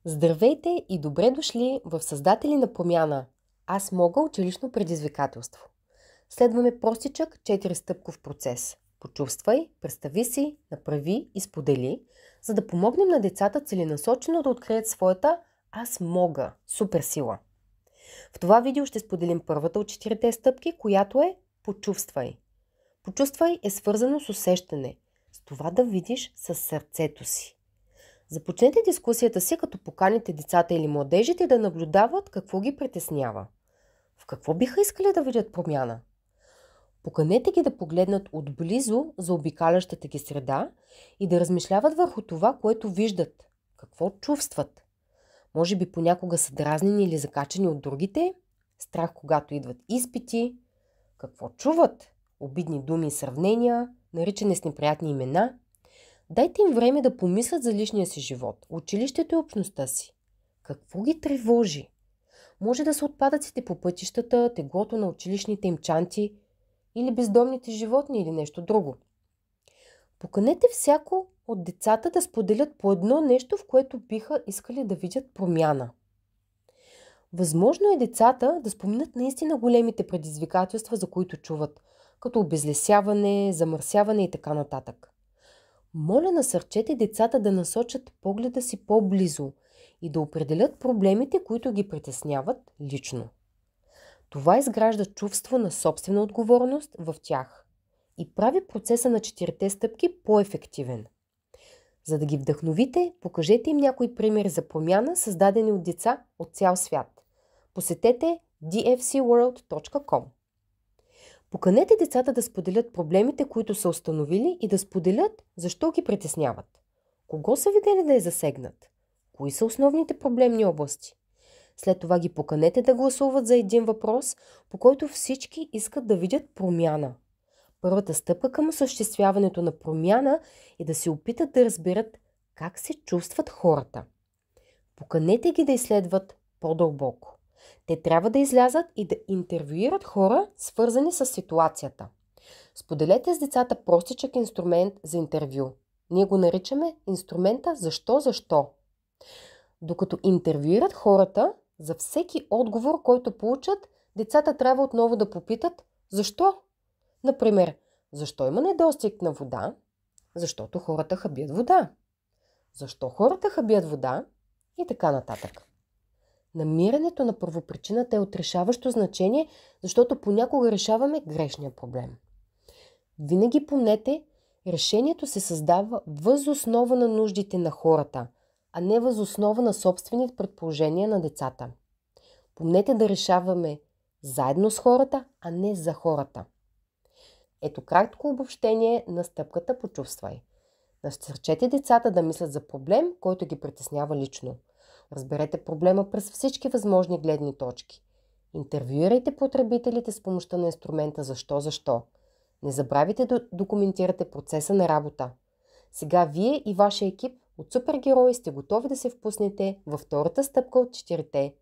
Здравейте и добре дошли в Създатели на промяна. Аз мога училищно предизвикателство. Следваме простичък 4-стъпков процес. Почувствай, представи си, направи и сподели, за да помогнем на децата целенасочено да открият своята аз мога суперсила. В това видео ще споделим първата от 4 стъпки, която е почувствай. Почувствай е свързано с усещане, с това да видиш със сърцето си. Започнете дискусията си, като поканите децата или младежите да наблюдават какво ги притеснява. В какво биха искали да видят промяна? Поканете ги да погледнат отблизо за обикалящата ги среда и да размишляват върху това, което виждат. Какво чувстват? Може би понякога са дразнени или закачани от другите? Страх, когато идват изпити? Какво чуват? Обидни думи и сравнения, наричане с неприятни имена? Дайте им време да помислят за личния си живот, училището и общността си. Какво ги тревожи? Може да са отпадъците по пътищата, теглото на училищните им чанти или бездомните животни или нещо друго. Поканете всяко от децата да споделят по едно нещо, в което биха искали да видят промяна. Възможно е децата да споменат наистина големите предизвикателства, за които чуват, като обезлесяване, замърсяване и така нататък. Моля, насърчете децата да насочат погледа си по-близо и да определят проблемите, които ги притесняват лично. Това изгражда чувство на собствена отговорност в тях и прави процеса на 4 стъпки по-ефективен. За да ги вдъхновите, покажете им някои примери за промяна, създадени от деца от цял свят. Посетете dfcworld.com. Поканете децата да споделят проблемите, които са установили, и да споделят защо ги притесняват. Кого са видели да е засегнат? Кои са основните проблемни области? След това ги поканете да гласуват за един въпрос, по който всички искат да видят промяна. Първата стъпка към осъществяването на промяна е да се опитат да разберат как се чувстват хората. Поканете ги да изследват по-дълбоко. Те трябва да излязат и да интервюират хора, свързани с ситуацията. Споделете с децата простичък инструмент за интервю. Ние го наричаме инструмента защо. Докато интервюират хората, за всеки отговор, който получат, децата трябва отново да попитат защо. Например, защо има недостиг на вода? Защото хората хабят вода. Защо хората хабят вода? И така нататък. Намирането на първопричината е от решаващо значение, защото понякога решаваме грешния проблем. Винаги помнете, решението се създава въз основа на нуждите на хората, а не въз основа на собствените предположения на децата. Помнете да решаваме заедно с хората, а не за хората. Ето кратко обобщение на стъпката почувствай. Насърчете децата да мислят за проблем, който ги притеснява лично. Разберете проблема през всички възможни гледни точки. Интервюирайте потребителите с помощта на инструмента защо. Не забравяйте да документирате процеса на работа. Сега вие и вашия екип от супергерои сте готови да се впуснете във втората стъпка от 4